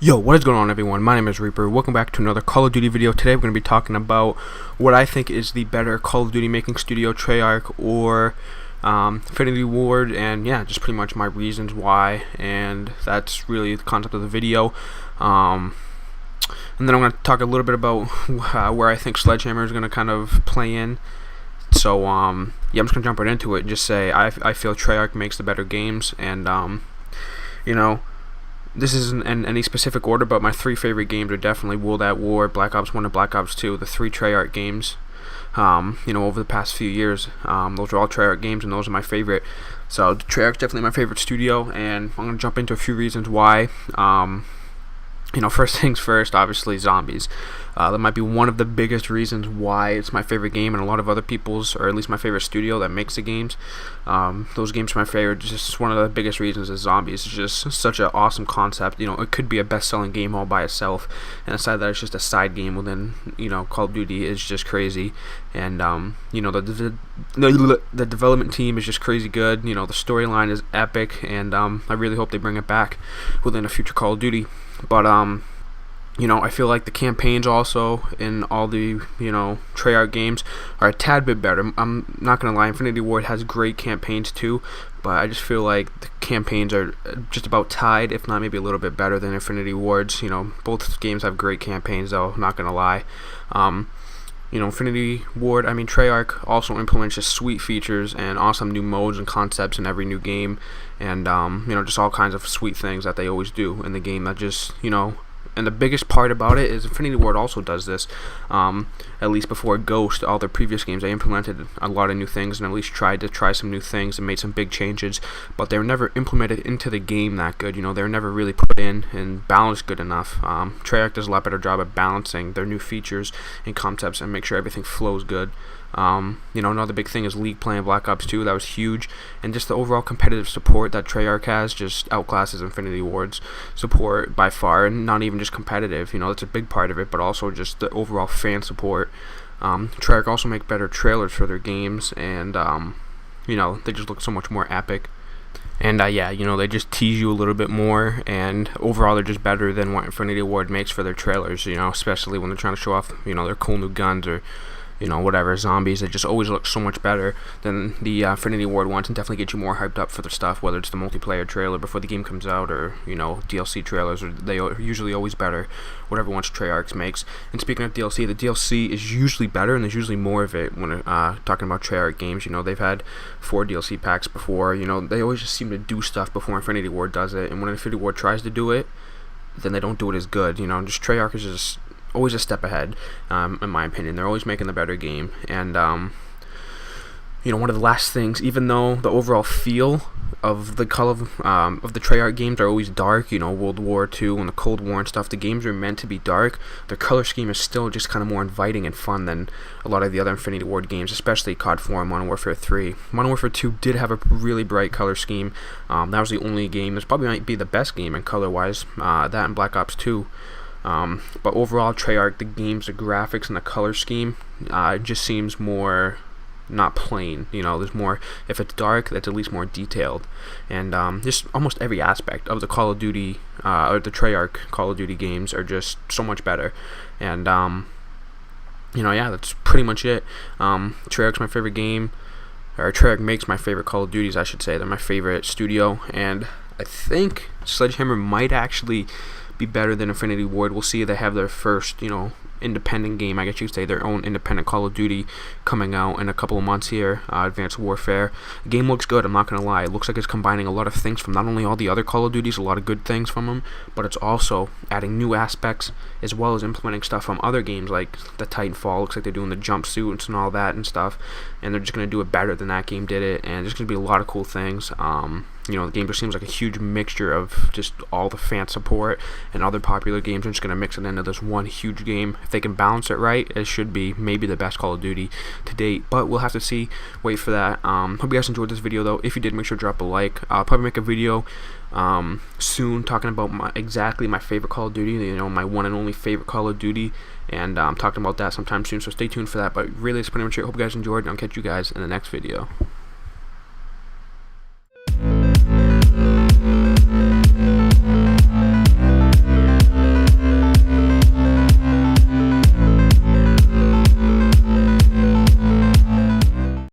Yo, what is going on, everyone? My name is Reaper. Welcome back to another Call of Duty video. Today we're going to be talking about what I think is the better Call of Duty making studio, Treyarch or Infinity Ward, and yeah, just pretty much my reasons why, and that's really the concept of the video. And then I'm going to talk a little bit about where I think Sledgehammer is going to kind of play in. So yeah, I'm just going to jump right into it and just say I feel Treyarch makes the better games, and you know, this isn't in any specific order, but my three favorite games are definitely World at War, Black Ops 1, and Black Ops 2, the three Treyarch games. Over the past few years, those are all Treyarch games, and those are my favorite. So Treyarch's definitely my favorite studio, and I'm going to jump into a few reasons why. First things first, obviously zombies. That might be one of the biggest reasons why it's my favorite game, and a lot of other people's, or at least my favorite studio that makes the games. Those games are my favorite. Just one of the biggest reasons is zombies. It's just such an awesome concept. It could be a best-selling game all by itself, and aside that, it's just a side game within Call of Duty is just crazy. And the development team is just crazy good. The storyline is epic, and I really hope they bring it back within a future Call of Duty. But I feel like the campaigns also in all the Treyarch games are a tad bit better. I'm not gonna lie, Infinity Ward has great campaigns too, but I just feel like the campaigns are just about tied, if not maybe a little bit better than Infinity Ward's. Both games have great campaigns though, not gonna lie. Infinity Ward, Treyarch also implements just sweet features and awesome new modes and concepts in every new game, and just all kinds of sweet things that they always do in the game that just and the biggest part about it is Infinity Ward also does this. At least before Ghost, all their previous games, they implemented a lot of new things and at least tried to try some new things and made some big changes, but they were never implemented into the game that good. They were never really put in and balanced good enough. Treyarch does a lot better job at balancing their new features and concepts and make sure everything flows good. Another big thing is League play in Black Ops 2. That was huge, and just the overall competitive support that Treyarch has just outclasses Infinity Ward's support by far, and not even just competitive. That's a big part of it, but also just the overall fan support. Treyarch also make better trailers for their games, and they just look so much more epic. And they just tease you a little bit more, and overall they're just better than what Infinity Ward makes for their trailers, especially when they're trying to show off, their cool new guns or whatever, zombies. It just always looks so much better than the Infinity Ward ones, and definitely get you more hyped up for the stuff, whether it's the multiplayer trailer before the game comes out or, DLC trailers. They are usually always better, whatever ones Treyarch makes. And speaking of DLC, the DLC is usually better, and there's usually more of it when talking about Treyarch games. They've had 4 DLC packs before. They always just seem to do stuff before Infinity Ward does it, and when Infinity Ward tries to do it, then they don't do it as good. Just Treyarch is just always a step ahead, in my opinion. They're always making the better game, and one of the last things, even though the overall feel of the color of the Treyarch games are always dark, World War II and the Cold War and stuff, the games are meant to be dark. Their color scheme is still just kind of more inviting and fun than a lot of the other Infinity Ward games, especially COD 4 and Modern Warfare 3. Modern Warfare 2 did have a really bright color scheme. That was the only game. This probably might be the best game in color-wise, that and Black Ops 2. But overall, Treyarch, the games, the graphics, and the color scheme, it just seems more not plain. There's more. If it's dark, that's at least more detailed, and just almost every aspect of the Call of Duty or the Treyarch Call of Duty games are just so much better. And that's pretty much it. Treyarch's my favorite game, or Treyarch makes my favorite Call of Duties, I should say. They're my favorite studio, and I think Sledgehammer might actually be better than Infinity Ward. We'll see. They have their first, independent game, I guess you could say, their own independent Call of Duty coming out in a couple of months here, Advanced Warfare. The game looks good, I'm not going to lie. It looks like it's combining a lot of things from not only all the other Call of Duties, a lot of good things from them, but it's also adding new aspects as well as implementing stuff from other games like the Titanfall. Looks like they're doing the jumpsuits and all that and stuff, and they're just going to do it better than that game did it, and there's going to be a lot of cool things. The game just seems like a huge mixture of just all the fan support and other popular games. I'm just going to mix it into this one huge game. If they can balance it right, it should be maybe the best Call of Duty to date, but we'll have to see. Wait for that. Hope you guys enjoyed this video, though. If you did, make sure to drop a like. I'll probably make a video soon talking about exactly my favorite Call of Duty, my one and only favorite Call of Duty, and I'm talking about that sometime soon, so stay tuned for that. But really, that's pretty much it. Hope you guys enjoyed, and I'll catch you guys in the next video.